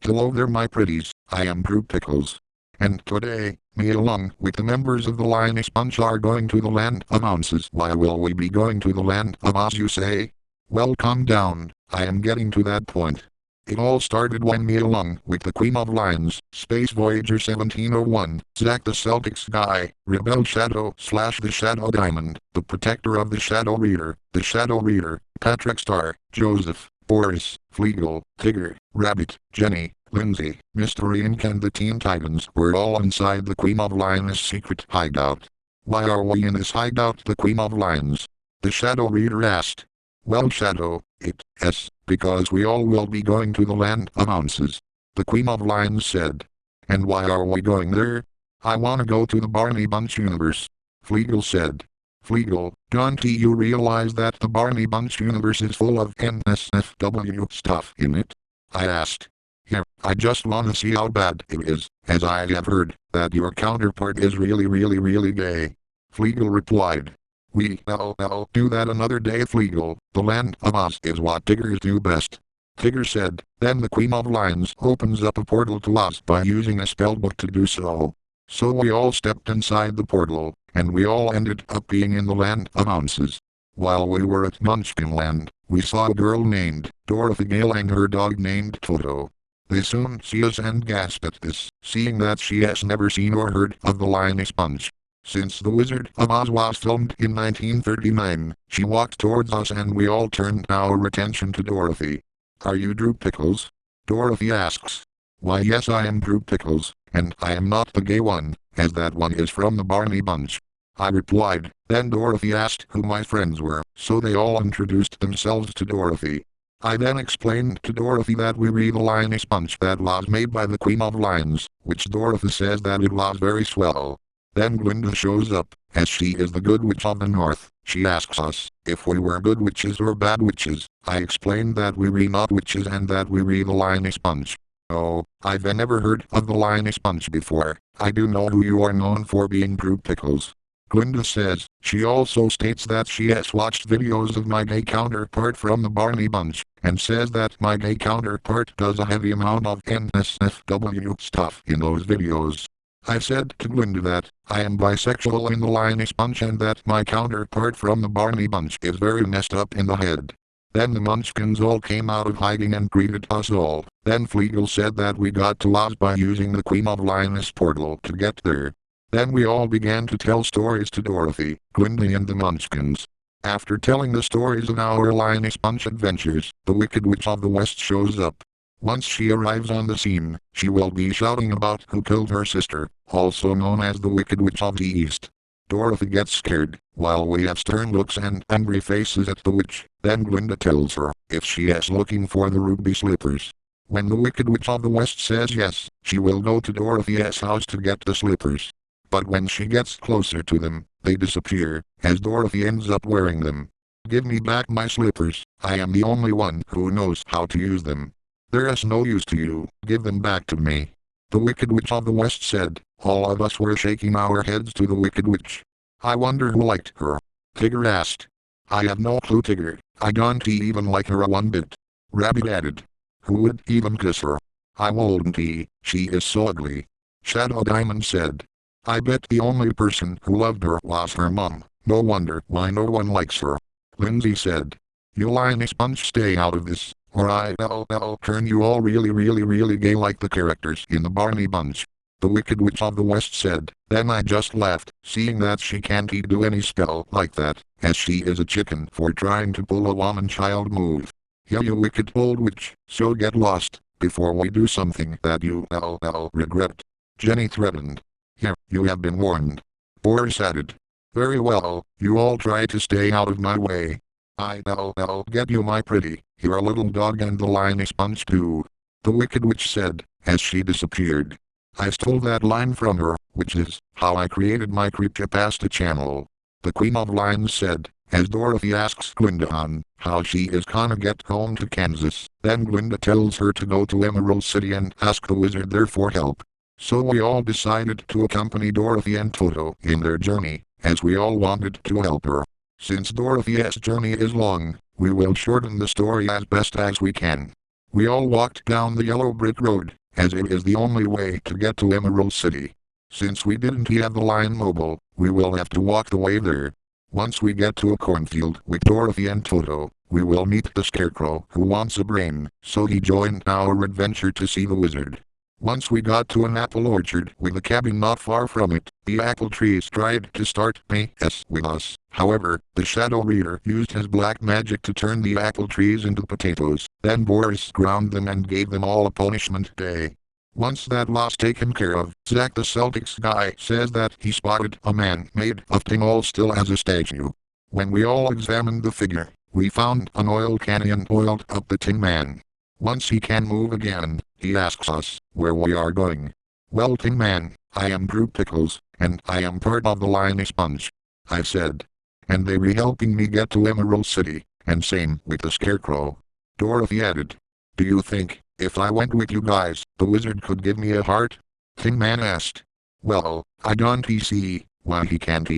Hello there my pretties, I am Group Pickles. And today, me along with the members of the Lioness bunch are going to the land of ounces. Why will we be going to the land of Oz you say? Well calm down, I am getting to that point. It all started when me along with the Queen of Lions, Space Voyager 1701, Zack the Celtics guy, Rebel Shadow / the Shadow Diamond, the Protector of the Shadow Reader, Patrick Star, Joseph, Boris, Fleagle, Tigger, Rabbit, Jenny, Lindsay, Mystery Inc. and the Teen Titans were all inside the Queen of Lions' secret hideout. Why are we in this hideout, the Queen of Lions? The Shadow Reader asked. Well Shadow, it's because we all will be going to the land of ounces. The Queen of Lions said. And why are we going there? I wanna go to the Barney Bunch universe. Fleagle said. Fleagle, don't you realize that the Barney Bunch universe is full of NSFW stuff in it? I asked. Here, I just wanna see how bad it is, as I have heard that your counterpart is really gay. Fleagle replied. We'll do that another day Fleagle, the land of Oz is what Tiggers do best. Tigger said, then the Queen of Lions opens up a portal to Oz by using a spellbook to do so. So we all stepped inside the portal, and we all ended up being in the land of ounces. While we were at Munchkin Land, we saw a girl named Dorothy Gale and her dog named Toto. They soon see us and gasp at this, seeing that she has never seen or heard of the Lioness Bunch. Since The Wizard of Oz was filmed in 1939, she walked towards us and we all turned our attention to Dorothy. Are you Drew Pickles? Dorothy asks. Why yes I am Drew Pickles, and I am not the gay one, as that one is from the Barney Bunch. I replied. Then Dorothy asked who my friends were, so they all introduced themselves to Dorothy. I then explained to Dorothy that we were the Lioness Bunch that was made by the Queen of Lions, which Dorothy says that it was very swell. Then Glinda shows up, as she is the good witch of the north. She asks us if we were good witches or bad witches. I explained that we were not witches and that we were the Lioness Bunch. Oh, I've never heard of the Lioness Bunch before. I do know who you are known for being Group Pickles. Glinda says. She also states that she has watched videos of my gay counterpart from the Barney Bunch, and says that my gay counterpart does a heavy amount of NSFW stuff in those videos. I said to Glinda that I am bisexual in the Lioness Bunch and that my counterpart from the Barney Bunch is very messed up in the head. Then the Munchkins all came out of hiding and greeted us all. Then Fleagle said that we got to Oz by using the Queen of Lioness portal to get there. Then we all began to tell stories to Dorothy, Glinda and the Munchkins. After telling the stories of our Lioness Bunch adventures, the Wicked Witch of the West shows up. Once she arrives on the scene, she will be shouting about who killed her sister, also known as the Wicked Witch of the East. Dorothy gets scared, while we have stern looks and angry faces at the witch. Then Glinda tells her if she is looking for the ruby slippers. When the Wicked Witch of the West says yes, she will go to Dorothy's house to get the slippers. But when she gets closer to them, they disappear, as Dorothy ends up wearing them. Give me back my slippers, I am the only one who knows how to use them. There is no use to you, give them back to me. The Wicked Witch of the West said. All of us were shaking our heads to the Wicked Witch. I wonder who liked her. Tigger asked. I have no clue Tigger, I don't even like her one bit. Rabbit added. Who would even kiss her? I wouldn't she is so ugly. Shadow Diamond said. I bet the only person who loved her was her mom, no wonder why no one likes her. Lindsay said. You Lioness Bunch stay out of this, or I'll turn you all really gay like the characters in the Barney Bunch. The Wicked Witch of the West said. Then I just laughed, seeing that she can't do any spell like that, as she is a chicken for trying to pull a woman-child move. Yeah you wicked old witch, so get lost, before we do something that you regret. Jenny threatened. Here, you have been warned. Boris added. Very well, you all try to stay out of my way. I'll get you my pretty, your little dog and the Lioness Bunch too. The Wicked Witch said, as she disappeared. I stole that line from her, which is how I created my creepypasta channel. The Queen of Lions said, as Dorothy asks Glinda on how she is gonna get home to Kansas. Then Glinda tells her to go to Emerald City and ask the wizard there for help. So we all decided to accompany Dorothy and Toto in their journey, as we all wanted to help her. Since Dorothy's journey is long, we will shorten the story as best as we can. We all walked down the yellow brick road, as it is the only way to get to Emerald City. Since we didn't have the Lion Mobile, we will have to walk the way there. Once we get to a cornfield with Dorothy and Toto, we will meet the Scarecrow who wants a brain, so he joined our adventure to see the wizard. Once we got to an apple orchard with a cabin not far from it, the apple trees tried to start mess with us. However, the Shadow Reader used his black magic to turn the apple trees into potatoes. Then Boris ground them and gave them all a punishment day. Once that was taken care of, Zach the Celtics guy says that he spotted a man made of tin all still as a statue. When we all examined the figure, we found an oil cannon oiled up the Tin Man. Once he can move again, he asks us where we are going. Well, Tin Man, I am Group Pickles, and I am part of the Lioness Bunch, I said. And they were helping me get to Emerald City, and same with the Scarecrow. Dorothy added. Do you think, if I went with you guys, the wizard could give me a heart? Tin Man asked. Well, I don't see why he can't.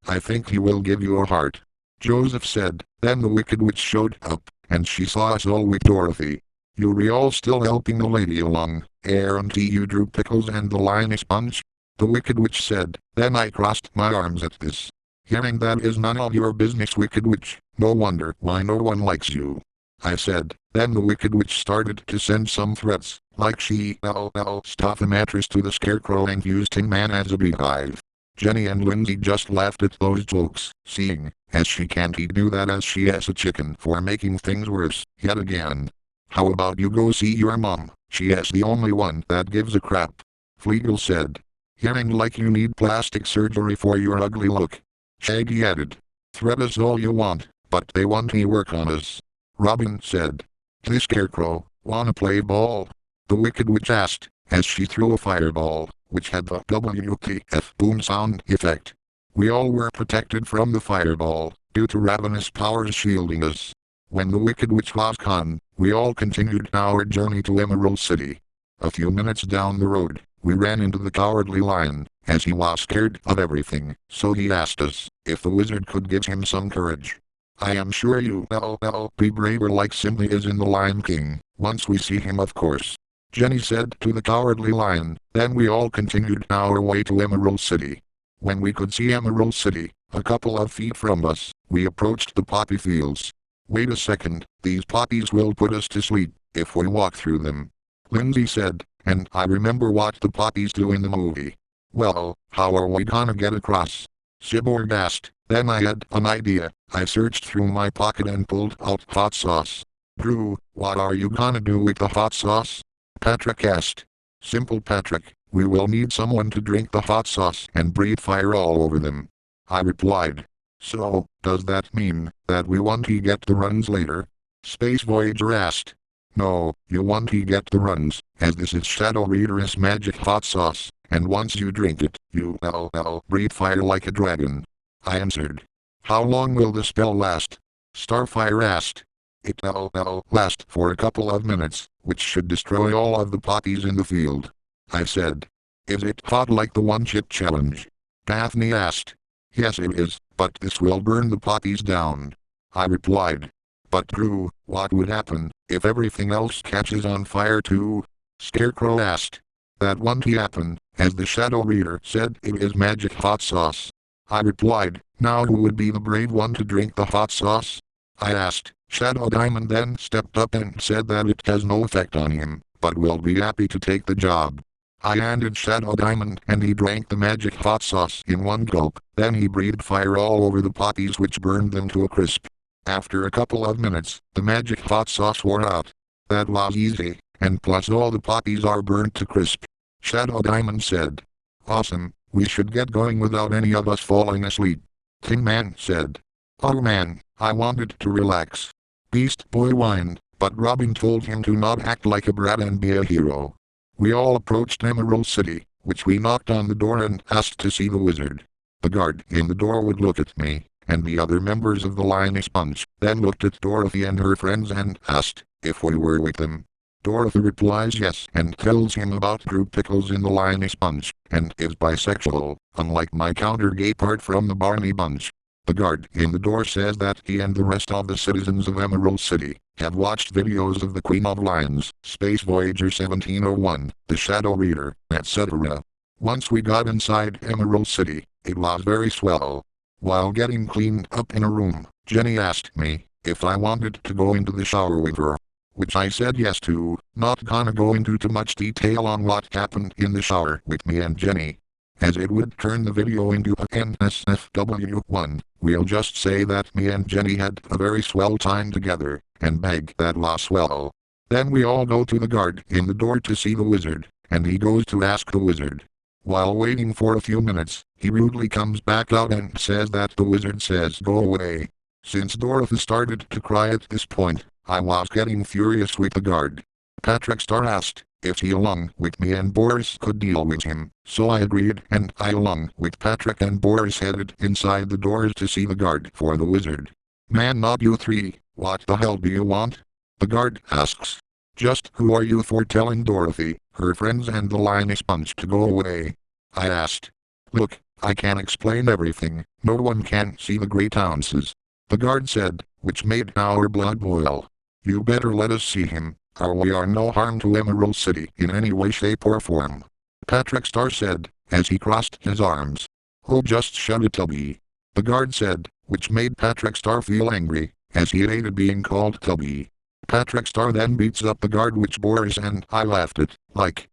I think he will give you a heart, Joseph said. Then the Wicked Witch showed up, and she saw us all with Dorothy. You're all still helping the lady along, aren't you, Drew Pickles and the Lioness Bunch? The Wicked Witch said. Then I crossed my arms at this. Hearing that is none of your business, Wicked Witch. No wonder why no one likes you, I said. Then the Wicked Witch started to send some threats, like she'll stuff a mattress to the Scarecrow and use Tin Man as a beehive. Jenny and Lindsay just laughed at those jokes, seeing as she can't do that as she has a chicken for making things worse, yet again. How about you go see your mom? She is the only one that gives a crap, Fleagle said. Hearing like you need plastic surgery for your ugly look, Shaggy added. Threat us all you want, but they won't work on us, Robin said. The Scarecrow, wanna play ball? The Wicked Witch asked, as she threw a fireball, which had the WTF boom sound effect. We all were protected from the fireball, due to ravenous powers shielding us. When the Wicked Witch was gone, we all continued our journey to Emerald City. A few minutes down the road, we ran into the Cowardly Lion, as he was scared of everything, so he asked us if the wizard could give him some courage. I am sure you will be braver like Simba is in the Lion King, once we see him of course, Jenny said to the Cowardly Lion. Then we all continued our way to Emerald City. When we could see Emerald City, a couple of feet from us, we approached the poppy fields. Wait a second, these poppies will put us to sleep if we walk through them, Lindsay said, and I remember what the poppies do in the movie. Well, how are we gonna get across? Cyborg asked. Then I had an idea. I searched through my pocket and pulled out hot sauce. Drew, what are you gonna do with the hot sauce? Patrick asked. Simple, Patrick. We will need someone to drink the hot sauce and breathe fire all over them, I replied. So, does that mean that we won't get the runs later? Space Voyager asked. No, you won't get the runs, as this is Shadow Reader's magic hot sauce, and once you drink it, you will breathe fire like a dragon, I answered. How long will the spell last? Starfire asked. It will last for a couple of minutes, which should destroy all of the poppies in the field, I said. Is it hot like the one-chip challenge? Daphne asked. Yes it is, but this will burn the poppies down, I replied. But Drew, what would happen if everything else catches on fire too? Scarecrow asked. That won't happen, as the Shadow Reader said it is magic hot sauce, I replied. Now who would be the brave one to drink the hot sauce? I asked. Shadow Diamond then stepped up and said that it has no effect on him, but will be happy to take the job. I handed Shadow Diamond and he drank the magic hot sauce in one gulp, then he breathed fire all over the poppies which burned them to a crisp. After a couple of minutes, the magic hot sauce wore out. That was easy, and plus all the poppies are burnt to crisp, Shadow Diamond said. Awesome, we should get going without any of us falling asleep, Tin Man said. Oh man, I wanted to relax, Beast Boy whined, but Robin told him to not act like a brat and be a hero. We all approached Emerald City, which we knocked on the door and asked to see the wizard. The guard in the door would look at me, and the other members of the Lioness Bunch, then looked at Dorothy and her friends and asked if we were with them. Dorothy replies yes and tells him about Group Pickles in the Lioness Bunch, and is bisexual, unlike my counter-gay part from the Barney Bunch. The guard in the door says that he and the rest of the citizens of Emerald City have watched videos of the Queen of Lions, Space Voyager 1701, the Shadow Reader, etc. Once we got inside Emerald City, it was very swell. While getting cleaned up in a room, Jenny asked me if I wanted to go into the shower with her, which I said yes to. Not gonna go into too much detail on what happened in the shower with me and Jenny, as it would turn the video into a NSFW1. We'll just say that me and Jenny had a very swell time together, and beg that was swell. Then we all go to the guard in the door to see the wizard, and he goes to ask the wizard. While waiting for a few minutes, he rudely comes back out and says that the wizard says go away. Since Dorothy started to cry at this point, I was getting furious with the guard. Patrick Star asked if he along with me and Boris could deal with him, so I agreed, and I along with Patrick and Boris headed inside the doors to see the guard for the wizard. Man, not you three, what the hell do you want? The guard asks. Just who are you for telling Dorothy, her friends and the Lioness bunch to go away? I asked. Look, I can explain everything, no one can see the great ounces. The guard said, which made our blood boil. You better let us see him, or we are no harm to Emerald City in any way, shape or form. Patrick Star said, as he crossed his arms. Oh, just shut it, Tubby. The guard said, which made Patrick Star feel angry, as he hated being called Tubby. Patrick Star then beats up the guard, which Boris and I laughed at, like,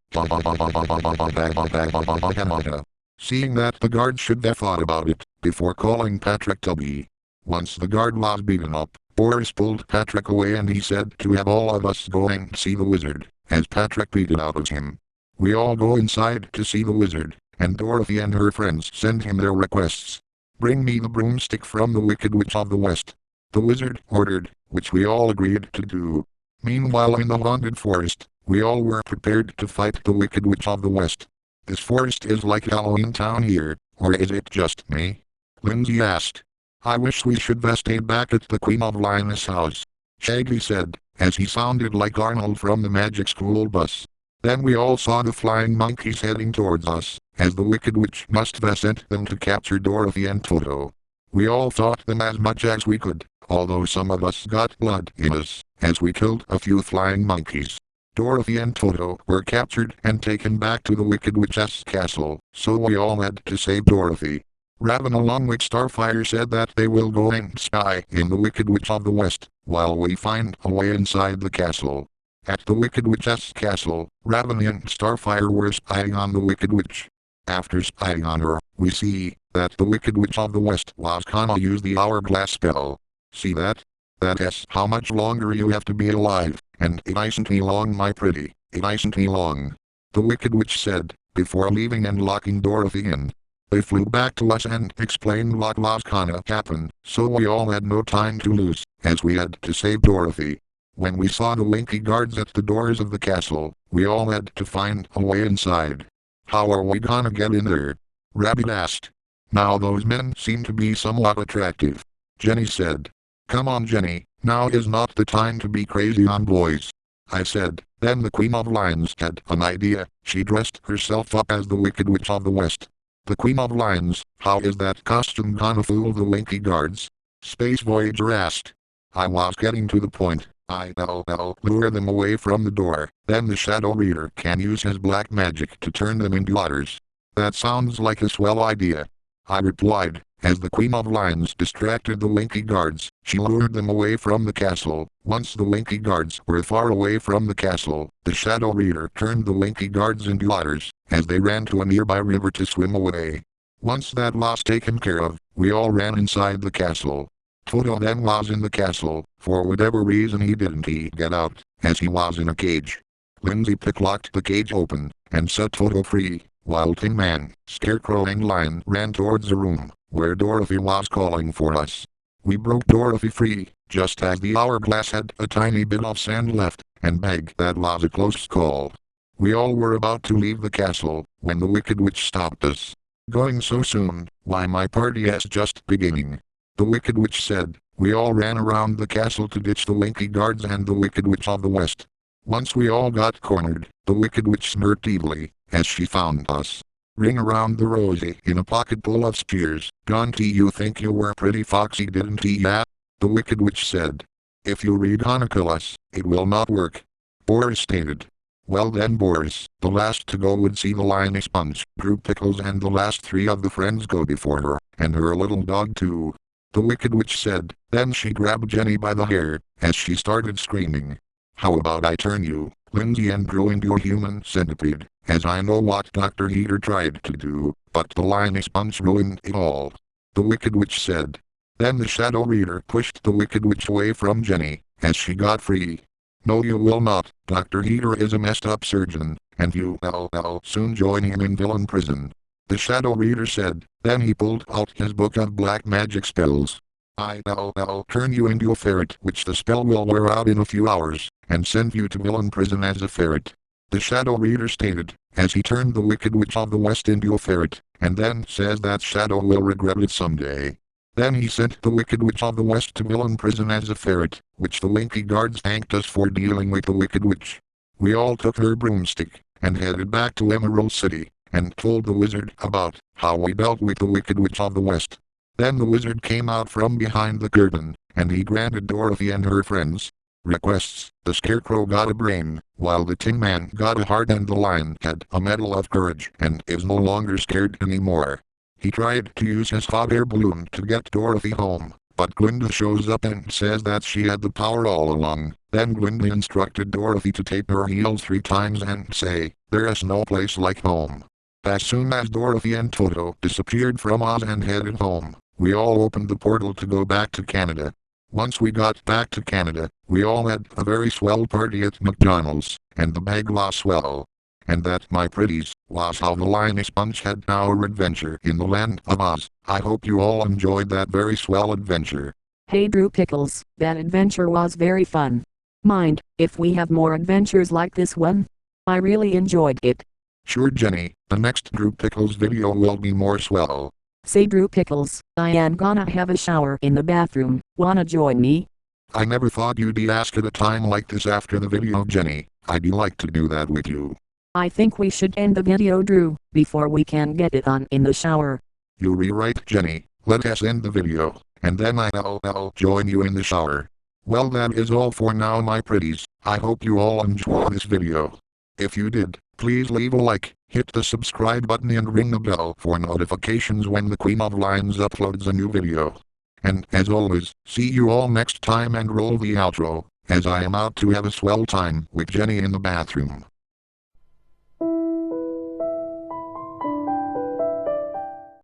seeing that the guard should have thought about it before calling Patrick Tubby. Once the guard was beaten up, Boris pulled Patrick away and he said to have all of us go and see the wizard, as Patrick beat it out of him. We all go inside to see the wizard, and Dorothy and her friends send him their requests. Bring me the broomstick from the Wicked Witch of the West. The wizard ordered, which we all agreed to do. Meanwhile in the haunted forest, we all were prepared to fight the Wicked Witch of the West. This forest is like Halloween Town here, or is it just me? Lindsay asked. I wish we should have stayed back at the Queen of Lioness house, Shaggy said, as he sounded like Arnold from the Magic School Bus. Then we all saw the flying monkeys heading towards us, as the Wicked Witch must have sent them to capture Dorothy and Toto. We all fought them as much as we could, although some of us got blood in us, as we killed a few flying monkeys. Dorothy and Toto were captured and taken back to the Wicked Witch's castle, so we all had to save Dorothy. Raven along with Starfire said that they will go and spy in the Wicked Witch of the West, while we find a way inside the castle. At the Wicked Witch's castle, Raven and Starfire were spying on the Wicked Witch. After spying on her, we see that the Wicked Witch of the West was gonna use the hourglass spell. See that? That is how much longer you have to be alive, and it isn't long, my pretty, it isn't long. The Wicked Witch said, before leaving and locking Dorothy in. They flew back to us and explained what was gonna happen, so we all had no time to lose, as we had to save Dorothy. When we saw the Winky guards at the doors of the castle, we all had to find a way inside. How are we gonna get in there? Rabbit asked. Now those men seem to be somewhat attractive. Jenny said. Come on, Jenny, now is not the time to be crazy on boys. I said. Then the Queen of Lions had an idea. She dressed herself up as the Wicked Witch of the West. The Queen of Lions, how is that costume gonna fool the Winky guards? Space Voyager asked. I was getting to the point. I'll lure them away from the door, then the Shadow Reader can use his black magic to turn them into otters. That sounds like a swell idea. I replied. As the Queen of Lions distracted the Winky guards, she lured them away from the castle. Once the Winky guards were far away from the castle, the Shadow Reader turned the Winky guards into otters, as they ran to a nearby river to swim away. Once that was taken care of, we all ran inside the castle. Toto then was in the castle. For whatever reason he didn't get out, as he was in a cage. Lindsay picklocked the cage open, and set Toto free, while Tin Man, Scarecrow and Lion ran towards the room, where Dorothy was calling for us. We broke Dorothy free, just as the hourglass had a tiny bit of sand left, and beg that was a close call. We all were about to leave the castle, when the Wicked Witch stopped us. Going so soon? Why, my party is just beginning. The Wicked Witch said. We all ran around the castle to ditch the Winky guards and the Wicked Witch of the West. Once we all got cornered, the Wicked Witch smirked evilly, as she found us. Ring around the rosy in a pocket full of spears. Don't you think you were pretty foxy, didn't he? Yeah? The Wicked Witch said. If you read Homunculus, it will not work. Boris stated. Well then Boris, the last to go would see the Lioness Sponge, Group Pickles, and the last three of the friends go before her, and her little dog too. The Wicked Witch said. Then she grabbed Jenny by the hair, as she started screaming. How about I turn you, Lindsay, and grow into a human centipede, as I know what Dr. Heater tried to do, but the Lioness Sponge ruined it all. The Wicked Witch said. Then the Shadow Reader pushed the Wicked Witch away from Jenny, as she got free. No, you will not. Dr. Heater is a messed up surgeon, and you will soon join him in villain prison. The Shadow Reader said. Then he pulled out his book of black magic spells. I'll turn you into a ferret, which the spell will wear out in a few hours, and send you to villain prison as a ferret. The Shadow Reader stated, as he turned the Wicked Witch of the West into a ferret, and then says that Shadow will regret it someday. Then he sent the Wicked Witch of the West to villain prison as a ferret, which the Winky guards thanked us for dealing with the Wicked Witch. We all took her broomstick, and headed back to Emerald City, and told the wizard about how we dealt with the Wicked Witch of the West. Then the wizard came out from behind the curtain, and he granted Dorothy and her friends requests. The Scarecrow got a brain, while the Tin Man got a heart, and the Lion had a medal of courage and is no longer scared anymore. He tried to use his hot air balloon to get Dorothy home, but Glinda shows up and says that she had the power all along. Then Glinda instructed Dorothy to tape her heels 3 times and say, "There is no place like home." As soon as Dorothy and Toto disappeared from Oz and headed home, we all opened the portal to go back to Canada. Once we got back to Canada, we all had a very swell party at McDonald's, and the bag was swell. And that, my pretties, was how the Lioness Sponge had our adventure in the land of Oz. I hope you all enjoyed that very swell adventure. Hey Drew Pickles, that adventure was very fun. Mind if we have more adventures like this one? I really enjoyed it. Sure Jenny, the next Drew Pickles video will be more swell. Say Drew Pickles, I am gonna have a shower in the bathroom, wanna join me? I never thought you'd be asked at a time like this after the video, Jenny. I'd like to do that with you. I think we should end the video, Drew, before we can get it on in the shower. You're right, Jenny. Let us end the video, and then I'll join you in the shower. Well, that is all for now, my pretties. I hope you all enjoyed this video. If you did, please leave a like, hit the subscribe button, and ring the bell for notifications when the Queen of Lions uploads a new video. And as always, see you all next time, and roll the outro, as I am out to have a swell time with Jenny in the bathroom.